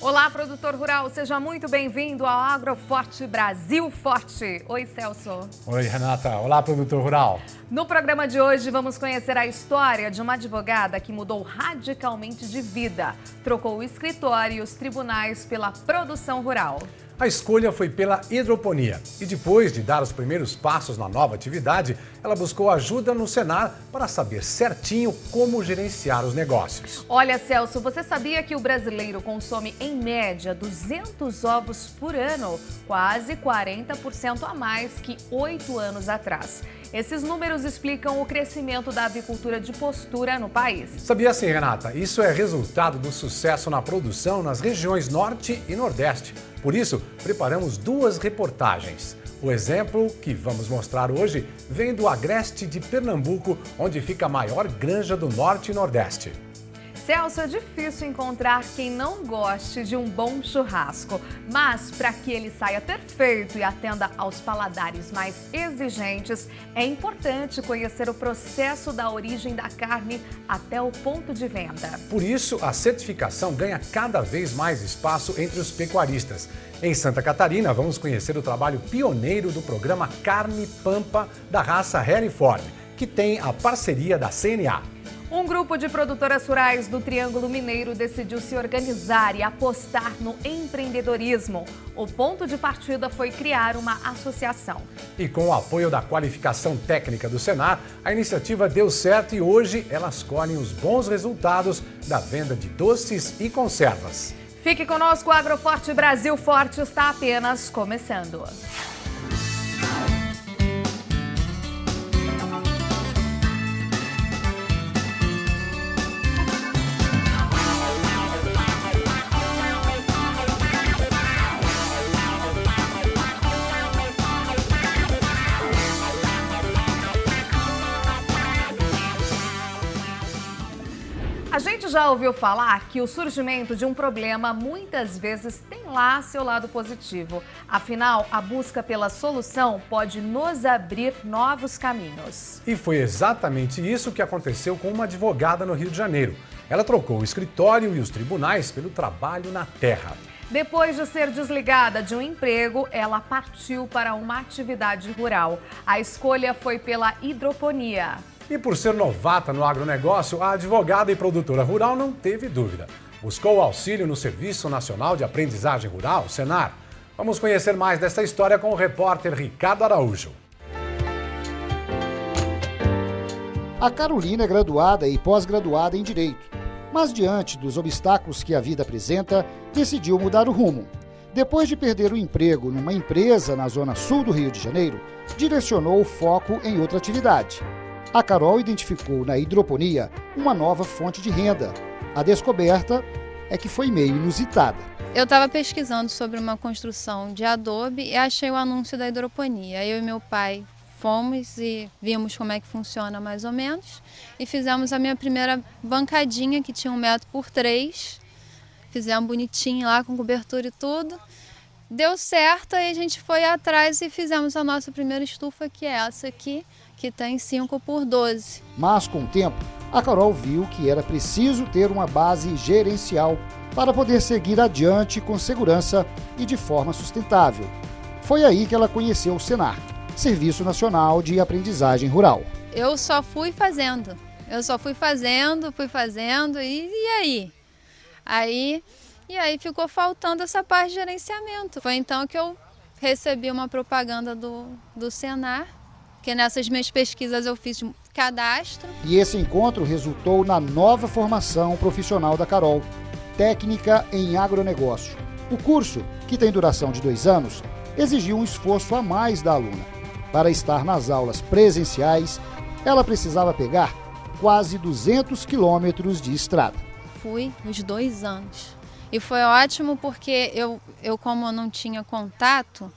Olá, produtor rural, seja muito bem-vindo ao Agroforte Brasil Forte. Oi, Celso. Oi, Renata. Olá, produtor rural. No programa de hoje, vamos conhecer a história de uma advogada que mudou radicalmente de vida. Trocou o escritório e os tribunais pela produção rural. A escolha foi pela hidroponia e depois de dar os primeiros passos na nova atividade, ela buscou ajuda no Senar para saber certinho como gerenciar os negócios. Olha, Celso, você sabia que o brasileiro consome em média 200 ovos por ano? Quase 40% a mais que 8 anos atrás. Esses números explicam o crescimento da avicultura de postura no país. Sabia sim, Renata? Isso é resultado do sucesso na produção nas regiões Norte e Nordeste. Por isso, preparamos duas reportagens. O exemplo que vamos mostrar hoje vem do Agreste de Pernambuco, onde fica a maior granja do Norte e Nordeste. Celso, é difícil encontrar quem não goste de um bom churrasco, mas para que ele saia perfeito e atenda aos paladares mais exigentes, é importante conhecer o processo da origem da carne até o ponto de venda. Por isso, a certificação ganha cada vez mais espaço entre os pecuaristas. Em Santa Catarina, vamos conhecer o trabalho pioneiro do programa Carne Pampa da raça Hereford, que tem a parceria da CNA. Um grupo de produtoras rurais do Triângulo Mineiro decidiu se organizar e apostar no empreendedorismo. O ponto de partida foi criar uma associação. E com o apoio da qualificação técnica do Senar, a iniciativa deu certo e hoje elas colhem os bons resultados da venda de doces e conservas. Fique conosco, o Agroforte Brasil Forte está apenas começando. A gente já ouviu falar que o surgimento de um problema muitas vezes tem lá seu lado positivo. Afinal, a busca pela solução pode nos abrir novos caminhos. E foi exatamente isso que aconteceu com uma advogada no Rio de Janeiro. Ela trocou o escritório e os tribunais pelo trabalho na terra. Depois de ser desligada de um emprego, ela partiu para uma atividade rural. A escolha foi pela hidroponia. E por ser novata no agronegócio, a advogada e produtora rural não teve dúvida. Buscou auxílio no Serviço Nacional de Aprendizagem Rural, Senar. Vamos conhecer mais dessa história com o repórter Ricardo Araújo. A Carolina é graduada e pós-graduada em Direito, mas diante dos obstáculos que a vida apresenta, decidiu mudar o rumo. Depois de perder o emprego numa empresa na zona sul do Rio de Janeiro, direcionou o foco em outra atividade. A Carol identificou na hidroponia uma nova fonte de renda. A descoberta é que foi meio inusitada. Eu estava pesquisando sobre uma construção de adobe e achei o anúncio da hidroponia. Eu e meu pai fomos e vimos como é que funciona mais ou menos e fizemos a minha primeira bancadinha, que tinha 1 metro por 3. Fizemos bonitinho lá com cobertura e tudo. Deu certo e a gente foi atrás e fizemos a nossa primeira estufa, que é essa aqui, que tem 5 por 12. Mas com o tempo, a Carol viu que era preciso ter uma base gerencial para poder seguir adiante com segurança e de forma sustentável. Foi aí que ela conheceu o Senar, Serviço Nacional de Aprendizagem Rural. Eu só fui fazendo. Fui fazendo e aí? E aí ficou faltando essa parte de gerenciamento. Foi então que eu recebi uma propaganda do Senar, que nessas minhas pesquisas eu fiz cadastro. E esse encontro resultou na nova formação profissional da Carol, técnica em agronegócio. O curso, que tem duração de 2 anos, exigiu um esforço a mais da aluna. Para estar nas aulas presenciais, ela precisava pegar quase 200 quilômetros de estrada. Fui os 2 anos. E foi ótimo porque eu como eu não tinha contato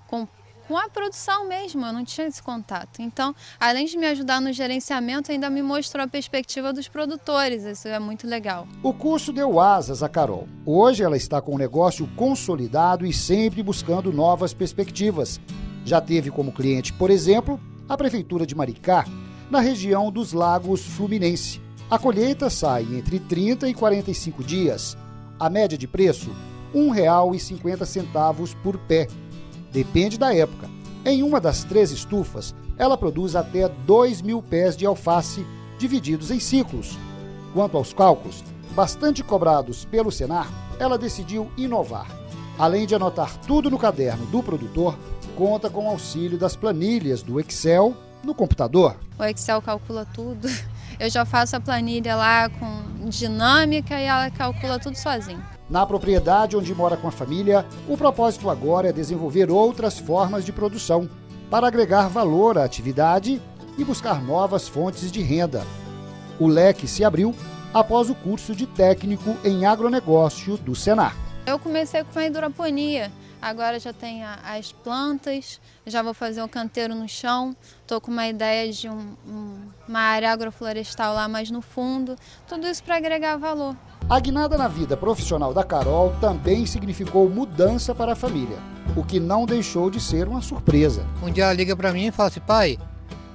com a produção mesmo, eu não tinha esse contato. Então, além de me ajudar no gerenciamento, ainda me mostrou a perspectiva dos produtores. Isso é muito legal. O curso deu asas a Carol. Hoje ela está com um negócio consolidado e sempre buscando novas perspectivas. Já teve como cliente, por exemplo, a Prefeitura de Maricá, na região dos Lagos Fluminense. A colheita sai entre 30 e 45 dias. A média de preço, R$ 1,50 por pé. Depende da época. Em uma das 3 estufas, ela produz até 2.000 pés de alface, divididos em ciclos. Quanto aos cálculos, bastante cobrados pelo Senar, ela decidiu inovar. Além de anotar tudo no caderno do produtor, conta com o auxílio das planilhas do Excel no computador. O Excel calcula tudo. Eu já faço a planilha lá com dinâmica e ela calcula tudo sozinha. Na propriedade onde mora com a família, o propósito agora é desenvolver outras formas de produção para agregar valor à atividade e buscar novas fontes de renda. O leque se abriu após o curso de técnico em agronegócio do Senar. Eu comecei com a hidroponia, agora já tenho as plantas, já vou fazer um canteiro no chão, estou com uma ideia de uma área agroflorestal lá mais no fundo, tudo isso para agregar valor. A guinada na vida profissional da Carol também significou mudança para a família, o que não deixou de ser uma surpresa. Um dia ela liga para mim e fala assim: pai,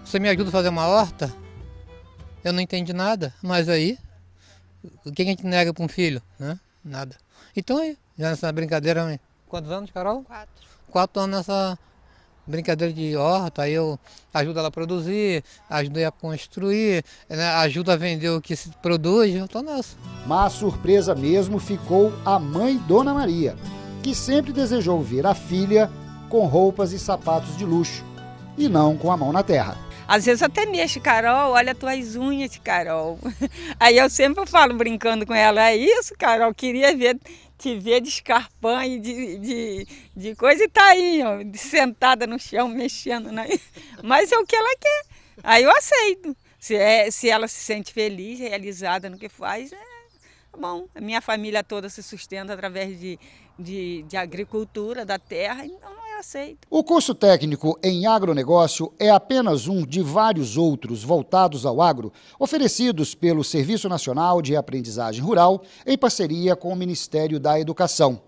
você me ajuda a fazer uma horta? Eu não entendi nada, mas aí, o que a gente nega para um filho? Né? Nada. Então aí, já nessa brincadeira, quantos anos, Carol? 4. 4 anos nessa brincadeira de horta, aí eu ajudo ela a produzir, ajudo a construir, né, ajudo a vender o que se produz, eu estou nessa. Mas surpresa mesmo ficou a mãe Dona Maria, que sempre desejou ver a filha com roupas e sapatos de luxo, e não com a mão na terra. Às vezes eu até mexo, Carol, olha as tuas unhas, Carol. Aí eu sempre falo, brincando com ela, é isso, Carol, queria te ver de escarpão e de coisa, e tá aí, ó, sentada no chão, mexendo, né? Mas é o que ela quer, aí eu aceito. Se ela se sente feliz, realizada no que faz, bom. A minha família toda se sustenta através de agricultura, da terra, então eu aceito. O curso técnico em agronegócio é apenas um de vários outros voltados ao agro, oferecidos pelo Serviço Nacional de Aprendizagem Rural, em parceria com o Ministério da Educação.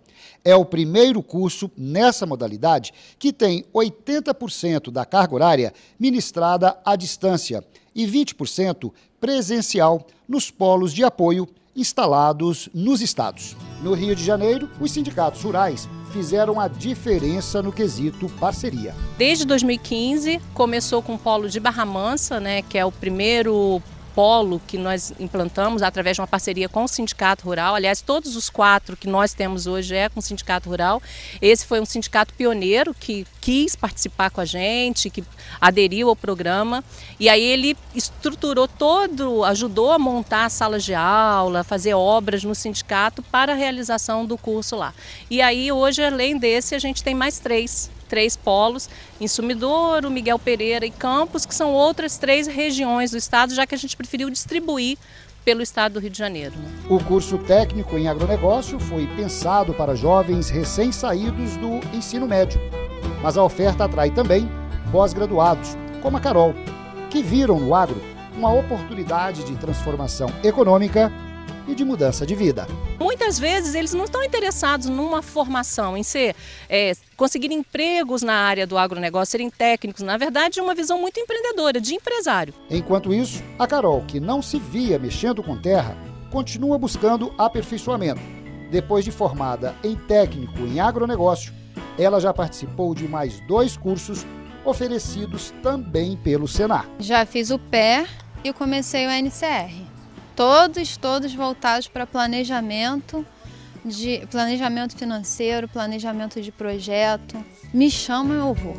É o primeiro curso nessa modalidade que tem 80% da carga horária ministrada à distância e 20% presencial nos polos de apoio instalados nos estados. No Rio de Janeiro, os sindicatos rurais fizeram a diferença no quesito parceria. Desde 2015, começou com o polo de Barra Mansa, né, que é o primeiro polo que nós implantamos através de uma parceria com o Sindicato Rural. Aliás, todos os 4 que nós temos hoje é com o Sindicato Rural. Esse foi um sindicato pioneiro que quis participar com a gente, que aderiu ao programa. E aí ele estruturou todo, ajudou a montar salas de aula, fazer obras no sindicato para a realização do curso lá. E aí hoje, além desse, a gente tem mais 3 polos, em Sumidouro, Miguel Pereira e Campos, que são outras 3 regiões do estado, já que a gente preferiu distribuir pelo estado do Rio de Janeiro. O curso técnico em agronegócio foi pensado para jovens recém-saídos do ensino médio, mas a oferta atrai também pós-graduados, como a Carol, que viram no agro uma oportunidade de transformação econômica e de mudança de vida. Muitas vezes eles não estão interessados numa formação, em conseguir empregos na área do agronegócio, serem técnicos, na verdade, uma visão muito empreendedora, de empresário. Enquanto isso, a Carol, que não se via mexendo com terra, continua buscando aperfeiçoamento. Depois de formada em técnico em agronegócio, ela já participou de mais 2 cursos oferecidos também pelo Senar. Já fiz o PER e comecei o NCR. Todos voltados para planejamento financeiro, planejamento de projeto. Me chama, eu vou.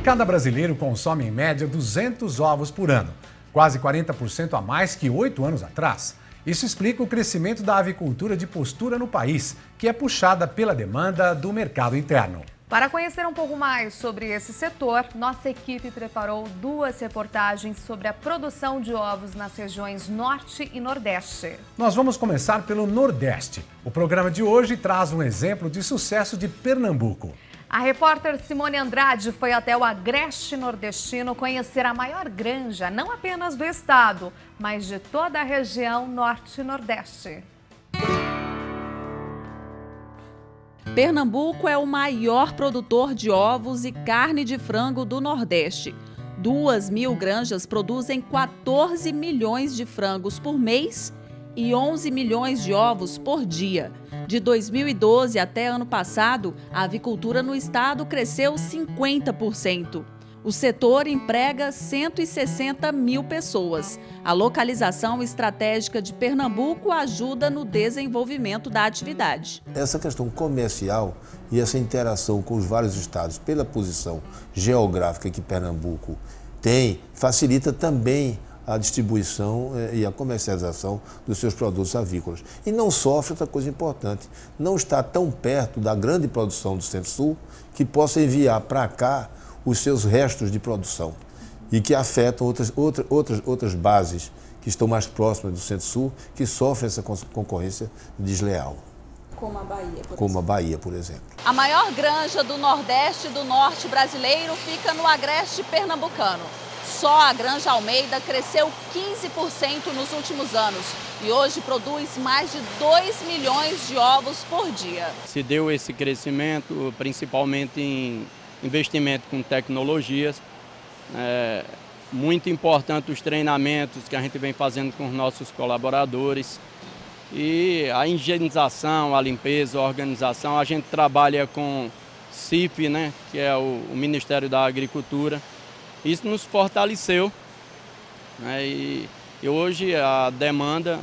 Cada brasileiro consome em média 200 ovos por ano, quase 40% a mais que 8 anos atrás. Isso explica o crescimento da avicultura de postura no país, que é puxada pela demanda do mercado interno. Para conhecer um pouco mais sobre esse setor, nossa equipe preparou 2 reportagens sobre a produção de ovos nas regiões Norte e Nordeste. Nós vamos começar pelo Nordeste. O programa de hoje traz um exemplo de sucesso de Pernambuco. A repórter Simone Andrade foi até o Agreste Nordestino conhecer a maior granja, não apenas do estado, mas de toda a região Norte e Nordeste. Pernambuco é o maior produtor de ovos e carne de frango do Nordeste. 2.000 granjas produzem 14 milhões de frangos por mês e 11 milhões de ovos por dia. De 2012 até ano passado, a avicultura no estado cresceu 50%. O setor emprega 160 mil pessoas. A localização estratégica de Pernambuco ajuda no desenvolvimento da atividade. Essa questão comercial e essa interação com os vários estados, pela posição geográfica que Pernambuco tem, facilita também a distribuição e a comercialização dos seus produtos avícolas. E não sofre outra coisa importante, não está tão perto da grande produção do Centro-Sul que possa enviar para cá os seus restos de produção e que afetam outras bases que estão mais próximas do Centro-Sul, que sofrem essa concorrência desleal. Como a Bahia, por exemplo. Como a Bahia, por exemplo. A maior granja do Nordeste e do Norte brasileiro fica no agreste pernambucano. Só a Granja Almeida cresceu 15% nos últimos anos e hoje produz mais de 2 milhões de ovos por dia. Se deu esse crescimento principalmente em investimento com tecnologias, muito importante os treinamentos que a gente vem fazendo com os nossos colaboradores e a higienização, a limpeza, a organização. A gente trabalha com CIF, né, que é o Ministério da Agricultura. Isso nos fortaleceu, né, e hoje a demanda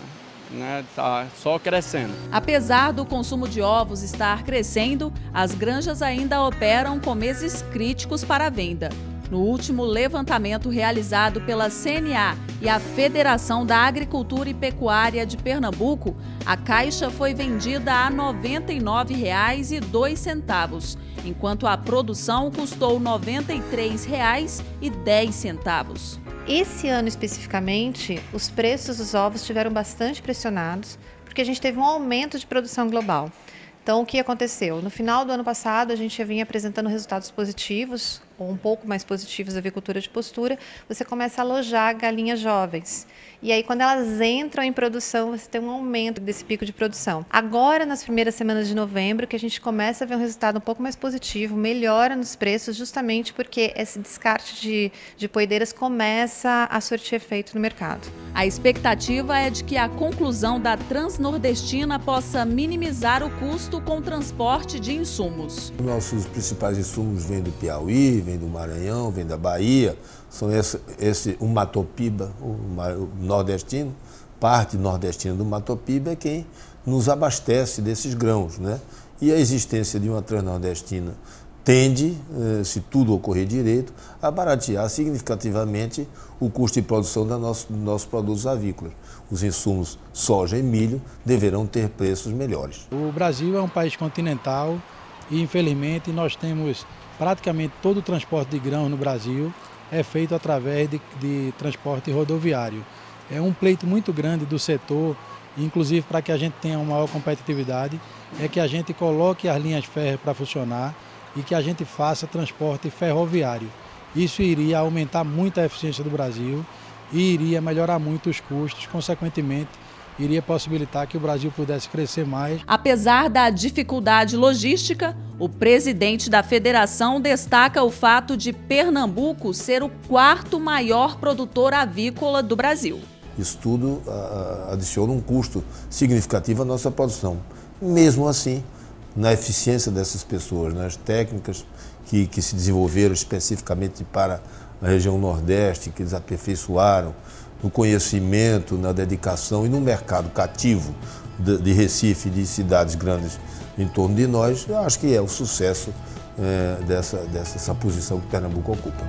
está só crescendo. Apesar do consumo de ovos estar crescendo, as granjas ainda operam com meses críticos para a venda. No último levantamento realizado pela CNA e a Federação da Agricultura e Pecuária de Pernambuco, a caixa foi vendida a R$ 99,02, enquanto a produção custou R$ 93,10. Esse ano especificamente, os preços dos ovos estiveram bastante pressionados, porque a gente teve um aumento de produção global. Então, o que aconteceu? No final do ano passado, a gente vinha apresentando resultados positivos, ou um pouco mais positivos da avicultura de postura, você começa a alojar galinhas jovens. E aí, quando elas entram em produção, você tem um aumento desse pico de produção. Agora, nas primeiras semanas de novembro, que a gente começa a ver um resultado um pouco mais positivo, melhora nos preços, justamente porque esse descarte de poedeiras começa a surtir efeito no mercado. A expectativa é de que a conclusão da Transnordestina possa minimizar o custo com o transporte de insumos. Nossos principais insumos vêm do Piauí, vêm do Maranhão, vêm da Bahia. São o Matopiba, o nordestino, parte nordestina do Matopiba é quem nos abastece desses grãos, né? E a existência de uma transnordestina tende, se tudo ocorrer direito, a baratear significativamente o custo de produção dos nossos produtos avícolas. Os insumos soja e milho deverão ter preços melhores. O Brasil é um país continental e, infelizmente, nós temos praticamente todo o transporte de grãos no Brasil é feito através de transporte rodoviário. É um pleito muito grande do setor, inclusive para que a gente tenha uma maior competitividade, é que a gente coloque as linhas férreas para funcionar e que a gente faça transporte ferroviário. Isso iria aumentar muito a eficiência do Brasil e iria melhorar muito os custos, consequentemente, iria possibilitar que o Brasil pudesse crescer mais. Apesar da dificuldade logística, o presidente da federação destaca o fato de Pernambuco ser o 4º maior produtor avícola do Brasil. Isso tudo adiciona um custo significativo à nossa produção. Mesmo assim, na eficiência dessas pessoas, nas técnicas que se desenvolveram especificamente para a região Nordeste, que eles aperfeiçoaram, no conhecimento, na dedicação e no mercado cativo de Recife e de cidades grandes em torno de nós, eu acho que é o sucesso dessa posição que Pernambuco ocupa.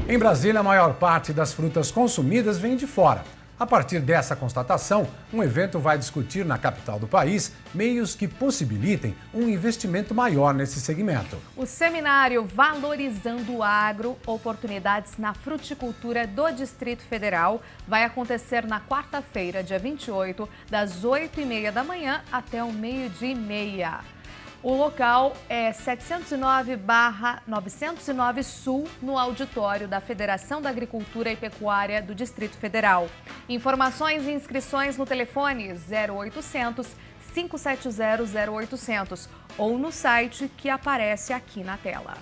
Em Brasília, a maior parte das frutas consumidas vem de fora. A partir dessa constatação, um evento vai discutir na capital do país meios que possibilitem um investimento maior nesse segmento. O seminário Valorizando o Agro, Oportunidades na Fruticultura do Distrito Federal vai acontecer na quarta-feira, dia 28, das 8h30 da manhã até o 12h30. O local é 709/909 Sul, no auditório da Federação da Agricultura e Pecuária do Distrito Federal. Informações e inscrições no telefone 0800 570 0800 ou no site que aparece aqui na tela.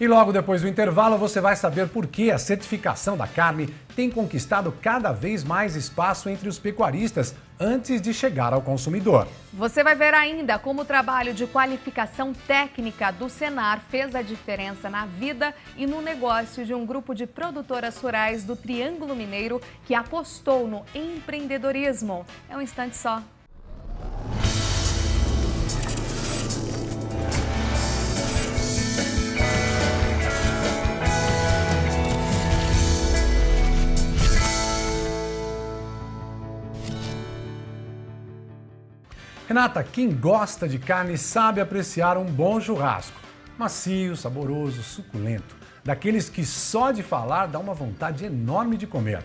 E logo depois do intervalo você vai saber por que a certificação da carne tem conquistado cada vez mais espaço entre os pecuaristas antes de chegar ao consumidor. Você vai ver ainda como o trabalho de qualificação técnica do Senar fez a diferença na vida e no negócio de um grupo de produtoras rurais do Triângulo Mineiro que apostou no empreendedorismo. É um instante só. Renata, quem gosta de carne sabe apreciar um bom churrasco. Macio, saboroso, suculento. Daqueles que só de falar dá uma vontade enorme de comer.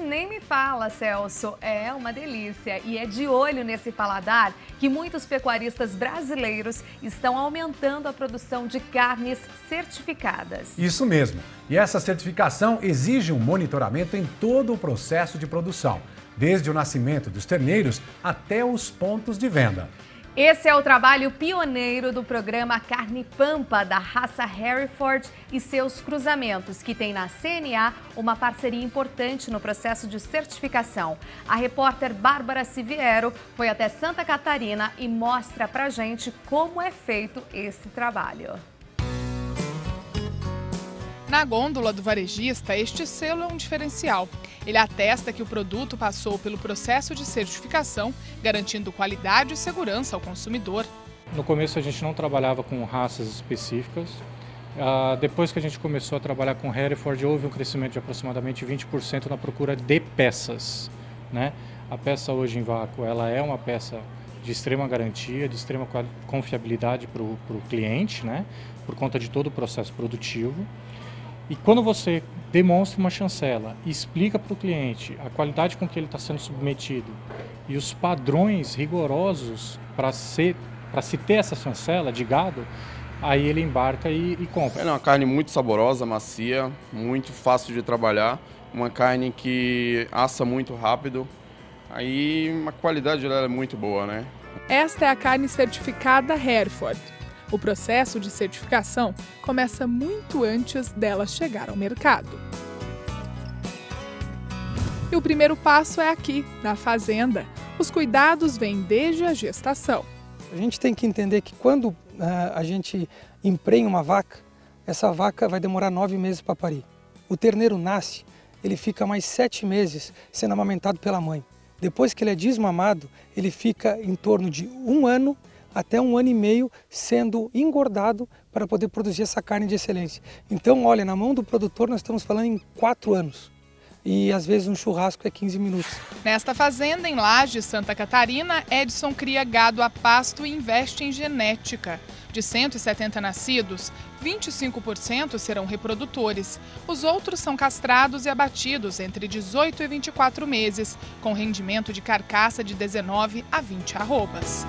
Nem me fala, Celso. É uma delícia. E é de olho nesse paladar que muitos pecuaristas brasileiros estão aumentando a produção de carnes certificadas. Isso mesmo. E essa certificação exige um monitoramento em todo o processo de produção, desde o nascimento dos terneiros até os pontos de venda. Esse é o trabalho pioneiro do programa Carne Pampa da raça Hereford e seus cruzamentos, que tem na CNA uma parceria importante no processo de certificação. A repórter Bárbara Siviero foi até Santa Catarina e mostra pra gente como é feito esse trabalho. Na gôndola do varejista, este selo é um diferencial. Ele atesta que o produto passou pelo processo de certificação, garantindo qualidade e segurança ao consumidor. No começo a gente não trabalhava com raças específicas. Depois que a gente começou a trabalhar com Hereford, houve um crescimento de aproximadamente 20% na procura de peças, né? A peça hoje em vácuo, ela é uma peça de extrema garantia, de extrema confiabilidade para o cliente, né? Por conta de todo o processo produtivo. E quando você demonstra uma chancela e explica para o cliente a qualidade com que ele está sendo submetido e os padrões rigorosos para se ter essa chancela de gado, aí ele embarca e compra. É uma carne muito saborosa, macia, muito fácil de trabalhar, uma carne que assa muito rápido, aí a qualidade dela é muito boa, né? Esta é a carne certificada Hereford. O processo de certificação começa muito antes dela chegar ao mercado. E o primeiro passo é aqui, na fazenda. Os cuidados vêm desde a gestação. A gente tem que entender que quando a gente emprenha uma vaca, essa vaca vai demorar 9 meses para parir. O terneiro nasce, ele fica mais 7 meses sendo amamentado pela mãe. Depois que ele é desmamado, ele fica em torno de 1 ano até 1 ano e meio sendo engordado para poder produzir essa carne de excelência. Então, olha, na mão do produtor nós estamos falando em 4 anos. E às vezes um churrasco é 15 minutos. Nesta fazenda, em Lages, Santa Catarina, Edson cria gado a pasto e investe em genética. De 170 nascidos, 25% serão reprodutores. Os outros são castrados e abatidos entre 18 e 24 meses, com rendimento de carcaça de 19 a 20 arrobas.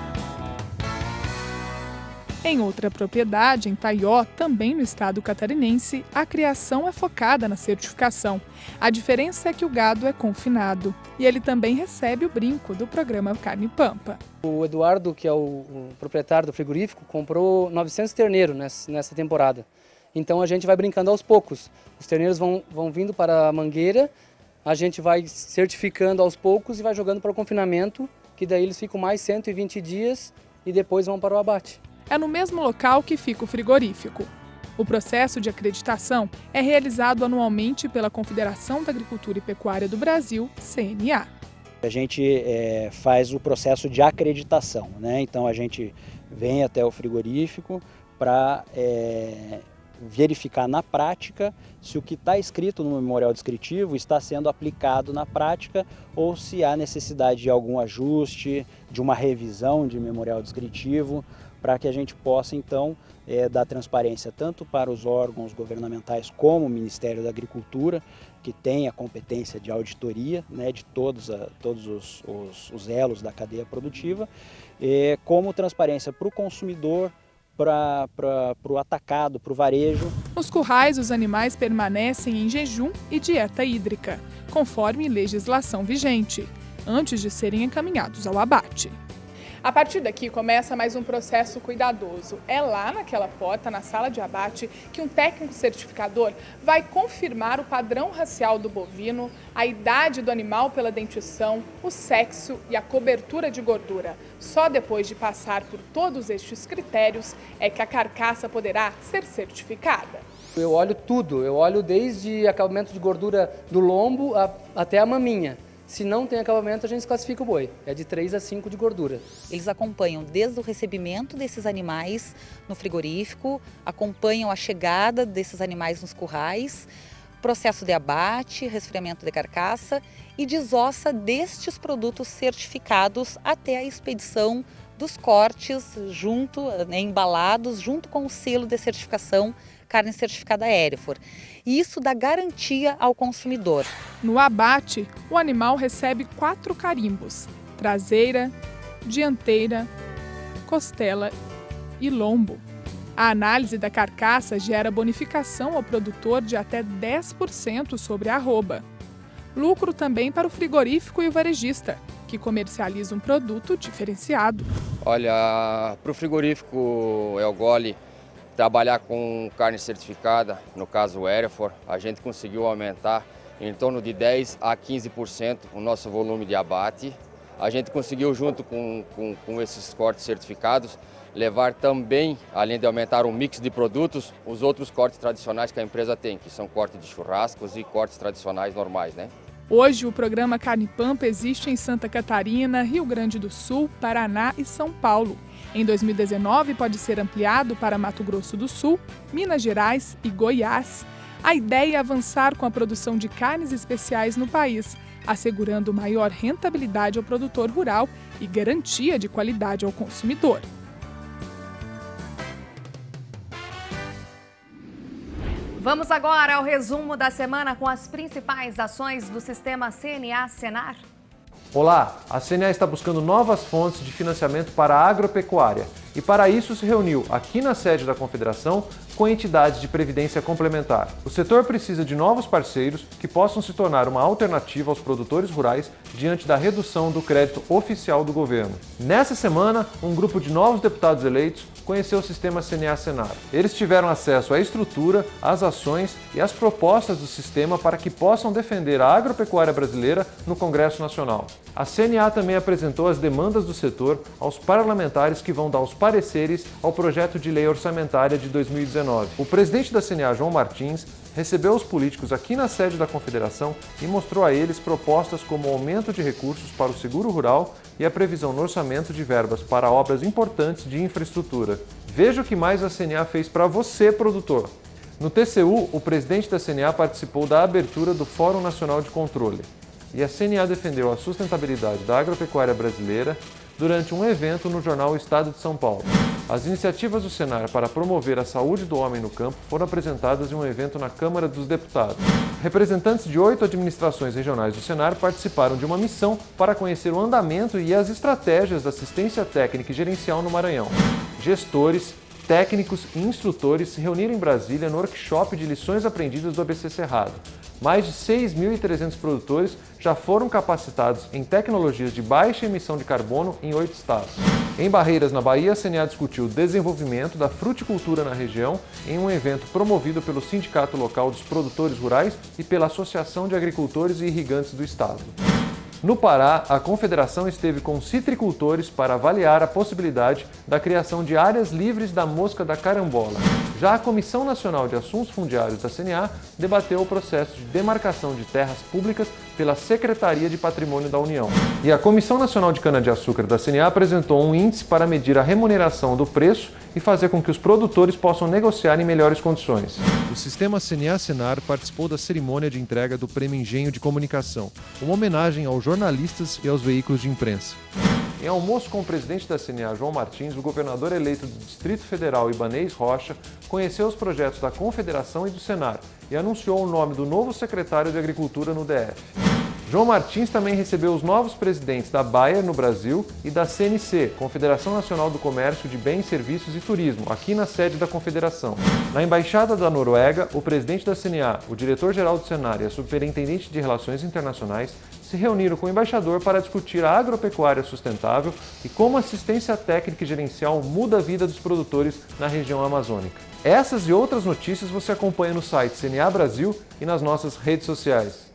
Em outra propriedade, em Taió, também no estado catarinense, a criação é focada na certificação. A diferença é que o gado é confinado e ele também recebe o brinco do programa Carne Pampa. O Eduardo, que é o proprietário do frigorífico, comprou 900 terneiros nessa temporada. Então a gente vai brincando aos poucos. Os terneiros vão vindo para a mangueira, a gente vai certificando aos poucos e vai jogando para o confinamento, que daí eles ficam mais 120 dias e depois vão para o abate. É no mesmo local que fica o frigorífico. O processo de acreditação é realizado anualmente pela Confederação da Agricultura e Pecuária do Brasil, CNA. A gente faz o processo de acreditação, né? Então a gente vem até o frigorífico para verificar na prática se o que está escrito no memorial descritivo está sendo aplicado na prática ou se há necessidade de algum ajuste, de uma revisão de memorial descritivo, para que a gente possa, então, dar transparência tanto para os órgãos governamentais como o Ministério da Agricultura, que tem a competência de auditoria, né, de todos os elos da cadeia produtiva, como transparência para o consumidor, para o atacado, para o varejo. Nos currais, os animais permanecem em jejum e dieta hídrica, conforme legislação vigente, antes de serem encaminhados ao abate. A partir daqui começa mais um processo cuidadoso. É lá naquela porta, na sala de abate, que um técnico certificador vai confirmar o padrão racial do bovino, a idade do animal pela dentição, o sexo e a cobertura de gordura. Só depois de passar por todos estes critérios é que a carcaça poderá ser certificada. Eu olho tudo, eu olho desde acabamento de gordura do lombo até a maminha. Se não tem acabamento, a gente classifica o boi. É de 3 a 5 de gordura. Eles acompanham desde o recebimento desses animais no frigorífico, acompanham a chegada desses animais nos currais, processo de abate, resfriamento de carcaça e desossa destes produtos certificados até a expedição dos cortes, embalados, junto com o selo de certificação carne certificada Hereford. E isso dá garantia ao consumidor. No abate, o animal recebe 4 carimbos: traseira, dianteira, costela e lombo. A análise da carcaça gera bonificação ao produtor de até 10% sobre a arroba. Lucro também para o frigorífico e o varejista, que comercializa um produto diferenciado. Olha, para o frigorífico Elgoli trabalhar com carne certificada, no caso o Hereford, a gente conseguiu aumentar em torno de 10% a 15% o nosso volume de abate. A gente conseguiu, junto com esses cortes certificados, levar também, além de aumentar o mix de produtos, os outros cortes tradicionais que a empresa tem, que são cortes de churrascos e cortes tradicionais normais, né? Hoje, o programa Carne Pampa existe em Santa Catarina, Rio Grande do Sul, Paraná e São Paulo. Em 2019, pode ser ampliado para Mato Grosso do Sul, Minas Gerais e Goiás. A ideia é avançar com a produção de carnes especiais no país, assegurando maior rentabilidade ao produtor rural e garantia de qualidade ao consumidor. Vamos agora ao resumo da semana com as principais ações do sistema CNA-Senar. Olá, a CNA está buscando novas fontes de financiamento para a agropecuária e para isso se reuniu aqui na sede da Confederação com entidades de previdência complementar. O setor precisa de novos parceiros que possam se tornar uma alternativa aos produtores rurais diante da redução do crédito oficial do governo. Nessa semana, um grupo de novos deputados eleitos conheceu o sistema CNA-Senar. Eles tiveram acesso à estrutura, às ações e às propostas do sistema para que possam defender a agropecuária brasileira no Congresso Nacional. A CNA também apresentou as demandas do setor aos parlamentares que vão dar os pareceres ao projeto de lei orçamentária de 2019. O presidente da CNA, João Martins, recebeu os políticos aqui na sede da Confederação e mostrou a eles propostas como o aumento de recursos para o seguro rural e a previsão no orçamento de verbas para obras importantes de infraestrutura. Veja o que mais a CNA fez para você, produtor. No TCU, o presidente da CNA participou da abertura do Fórum Nacional de Controle. E a CNA defendeu a sustentabilidade da agropecuária brasileira durante um evento no jornal O Estado de São Paulo. As iniciativas do Senar para promover a saúde do homem no campo foram apresentadas em um evento na Câmara dos Deputados. Representantes de 8 administrações regionais do Senar participaram de uma missão para conhecer o andamento e as estratégias da assistência técnica e gerencial no Maranhão. Gestores, técnicos e instrutores se reuniram em Brasília no workshop de lições aprendidas do ABC Cerrado. Mais de 6.300 produtores já foram capacitados em tecnologias de baixa emissão de carbono em 8 estados. Em Barreiras, na Bahia, a CNA discutiu o desenvolvimento da fruticultura na região em um evento promovido pelo Sindicato Local dos Produtores Rurais e pela Associação de Agricultores e Irrigantes do Estado. No Pará, a Confederação esteve com citricultores para avaliar a possibilidade da criação de áreas livres da mosca da carambola. Já a Comissão Nacional de Assuntos Fundiários da CNA debateu o processo de demarcação de terras públicas pela Secretaria de Patrimônio da União. E a Comissão Nacional de Cana-de-Açúcar da CNA apresentou um índice para medir a remuneração do preço e fazer com que os produtores possam negociar em melhores condições. O sistema CNA-Senar participou da cerimônia de entrega do Prêmio Engenho de Comunicação, uma homenagem aos jornalistas e aos veículos de imprensa. Em almoço com o presidente da CNA, João Martins, o governador eleito do Distrito Federal, Ibanez Rocha, conheceu os projetos da Confederação e do Senar e anunciou o nome do novo secretário de Agricultura no DF. João Martins também recebeu os novos presidentes da Bayer no Brasil e da CNC, Confederação Nacional do Comércio de Bens, Serviços e Turismo, aqui na sede da Confederação. Na Embaixada da Noruega, o presidente da CNA, o diretor-geral do Senar e a superintendente de Relações Internacionais se reuniram com o embaixador para discutir a agropecuária sustentável e como a assistência técnica e gerencial muda a vida dos produtores na região amazônica. Essas e outras notícias você acompanha no site CNA Brasil e nas nossas redes sociais.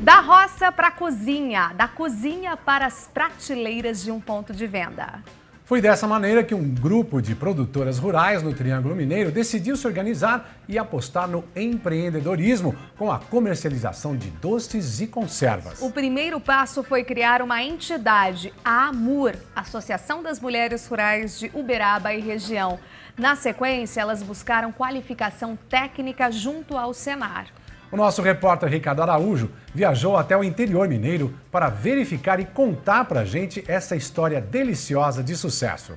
Da roça para a cozinha, da cozinha para as prateleiras de um ponto de venda. Foi dessa maneira que um grupo de produtoras rurais no Triângulo Mineiro decidiu se organizar e apostar no empreendedorismo com a comercialização de doces e conservas. O primeiro passo foi criar uma entidade, a AMUR, Associação das Mulheres Rurais de Uberaba e Região. Na sequência, elas buscaram qualificação técnica junto ao Senar. O nosso repórter Ricardo Araújo viajou até o interior mineiro para verificar e contar pra gente essa história deliciosa de sucesso.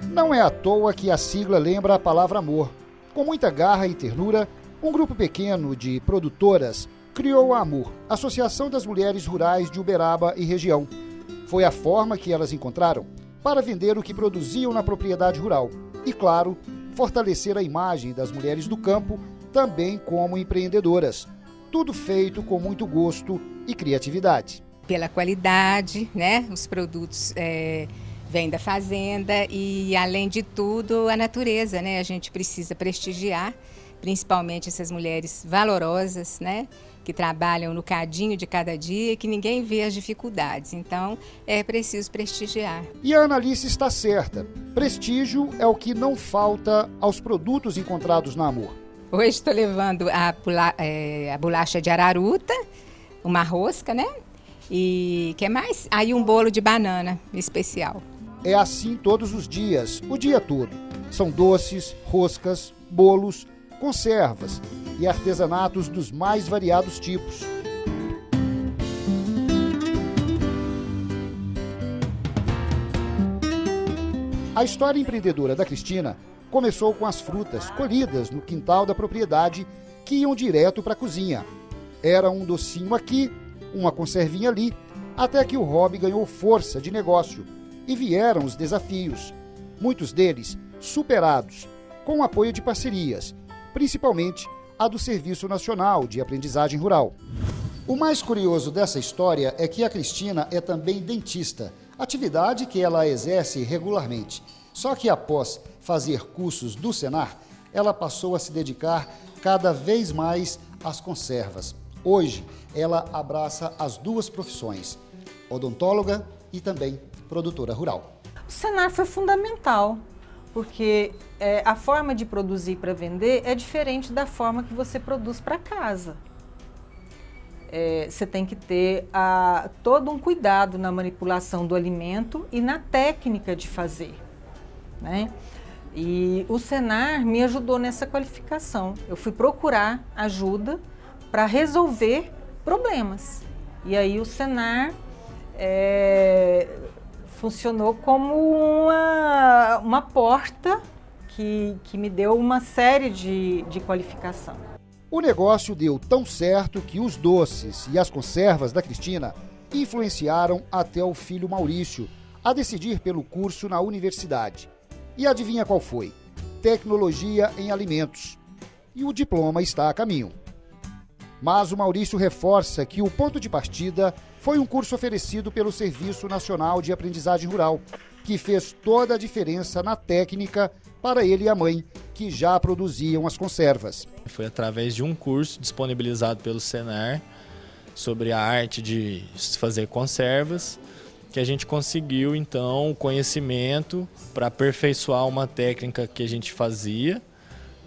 Não é à toa que a sigla lembra a palavra amor. Com muita garra e ternura, um grupo pequeno de produtoras criou a AMUR, Associação das Mulheres Rurais de Uberaba e Região. Foi a forma que elas encontraram para vender o que produziam na propriedade rural e, claro, fortalecer a imagem das mulheres do campo também como empreendedoras. Tudo feito com muito gosto e criatividade. Pela qualidade, né? Os produtos vêm da fazenda e, além de tudo, a natureza, né? A gente precisa prestigiar, principalmente essas mulheres valorosas, né? Que trabalham no cadinho de cada dia e que ninguém vê as dificuldades. Então, é preciso prestigiar. E a Analice está certa. Prestígio é o que não falta aos produtos encontrados na AMUR. Hoje estou levando a bolacha de araruta, uma rosca, né? E que mais? Aí um bolo de banana especial. É assim todos os dias, o dia todo. São doces, roscas, bolos, conservas e artesanatos dos mais variados tipos. A história empreendedora da Cristina começou com as frutas colhidas no quintal da propriedade que iam direto para a cozinha. Era um docinho aqui, uma conservinha ali, até que o hobby ganhou força de negócio e vieram os desafios, muitos deles superados, com o apoio de parcerias, principalmente a do Serviço Nacional de Aprendizagem Rural. O mais curioso dessa história é que a Cristina é também dentista, atividade que ela exerce regularmente. Só que após fazer cursos do Senar, ela passou a se dedicar cada vez mais às conservas. Hoje, ela abraça as duas profissões, odontóloga e também produtora rural. O Senar foi fundamental, porque a forma de produzir para vender é diferente da forma que você produz para casa. Você tem que ter todo um cuidado na manipulação do alimento e na técnica de fazer, né? E o Senar me ajudou nessa qualificação. Eu fui procurar ajuda para resolver problemas. E aí o Senar funcionou como uma porta que me deu uma série de qualificação. O negócio deu tão certo que os doces e as conservas da Cristina influenciaram até o filho Maurício a decidir pelo curso na universidade. E adivinha qual foi? Tecnologia em alimentos. E o diploma está a caminho. Mas o Maurício reforça que o ponto de partida foi um curso oferecido pelo Serviço Nacional de Aprendizagem Rural, que fez toda a diferença na técnica para ele e a mãe, que já produziam as conservas. Foi através de um curso disponibilizado pelo Senar sobre a arte de fazer conservas que a gente conseguiu, então, o conhecimento para aperfeiçoar uma técnica que a gente fazia,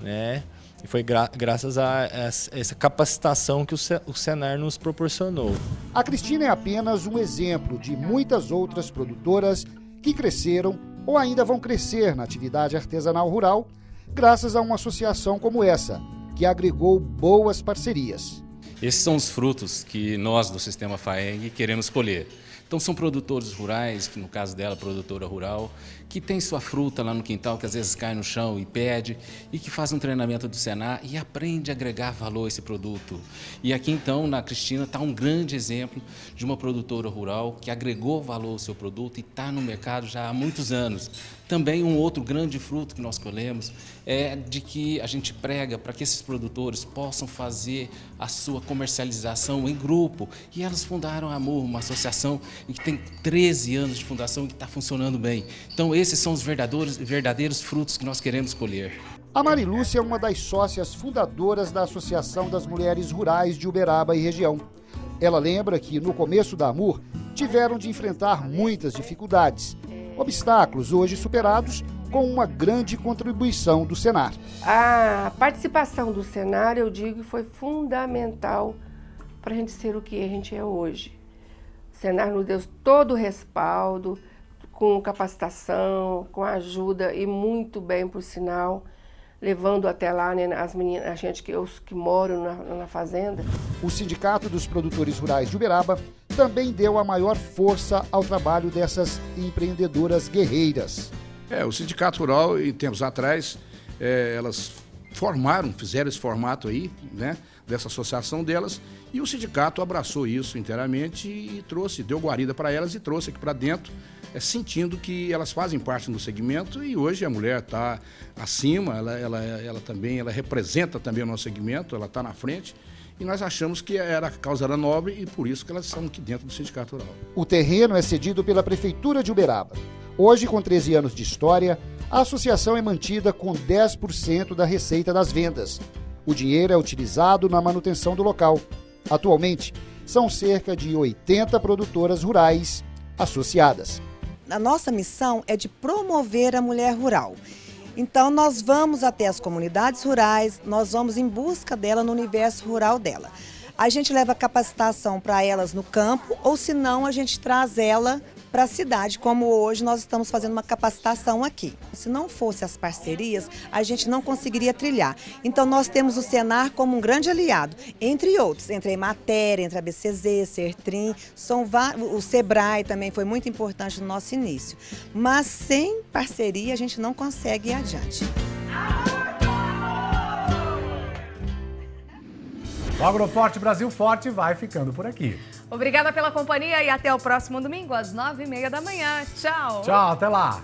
né? E foi graças a essa capacitação que o Senar nos proporcionou. A Cristina é apenas um exemplo de muitas outras produtoras que cresceram ou ainda vão crescer na atividade artesanal rural, graças a uma associação como essa, que agregou boas parcerias. Esses são os frutos que nós do Sistema FAEG queremos colher. Então são produtores rurais, no caso dela, produtora rural, que tem sua fruta lá no quintal, que às vezes cai no chão e pede, e que faz um treinamento do Senar e aprende a agregar valor a esse produto. E aqui então, na Cristina, está um grande exemplo de uma produtora rural que agregou valor ao seu produto e está no mercado já há muitos anos. Também um outro grande fruto que nós colhemos é de que a gente prega para que esses produtores possam fazer a sua comercialização em grupo. E elas fundaram a Amor, uma associação que tem 13 anos de fundação e que está funcionando bem. Então esses são os verdadeiros frutos que nós queremos colher. A Marilúcia é uma das sócias fundadoras da Associação das Mulheres Rurais de Uberaba e região. Ela lembra que no começo da Amur tiveram de enfrentar muitas dificuldades. Obstáculos hoje superados com uma grande contribuição do Senar. A participação do Senar, eu digo, foi fundamental para a gente ser o que a gente é hoje. O Senar nos deu todo o respaldo, com capacitação, com ajuda e muito bem, por sinal, levando até lá, né, os que moram na fazenda. O Sindicato dos Produtores Rurais de Uberaba também deu a maior força ao trabalho dessas empreendedoras guerreiras. O Sindicato Rural, em tempos atrás, elas fizeram esse formato aí, né, dessa associação delas, e o sindicato abraçou isso inteiramente e deu guarida para elas e trouxe aqui para dentro, sentindo que elas fazem parte do segmento e hoje a mulher está acima, ela representa também o nosso segmento, ela está na frente. E nós achamos que a causa era nobre e por isso que elas estão aqui dentro do Sindicato Rural. O terreno é cedido pela Prefeitura de Uberaba. Hoje, com 13 anos de história, a associação é mantida com 10% da receita das vendas. O dinheiro é utilizado na manutenção do local. Atualmente, são cerca de 80 produtoras rurais associadas. A nossa missão é de promover a mulher rural. Então, nós vamos até as comunidades rurais, nós vamos em busca dela no universo rural dela. A gente leva capacitação para elas no campo, ou se não, a gente traz ela para a cidade, como hoje nós estamos fazendo uma capacitação aqui. Se não fosse as parcerias, a gente não conseguiria trilhar. Então, nós temos o Senar como um grande aliado, entre outros, entre a Emater, entre a BCZ, Sertrim, o Sebrae também foi muito importante no nosso início. Mas sem parceria, a gente não consegue ir adiante. O Agroforte Brasil Forte vai ficando por aqui. Obrigada pela companhia e até o próximo domingo, às 9h30 da manhã. Tchau! Tchau, até lá!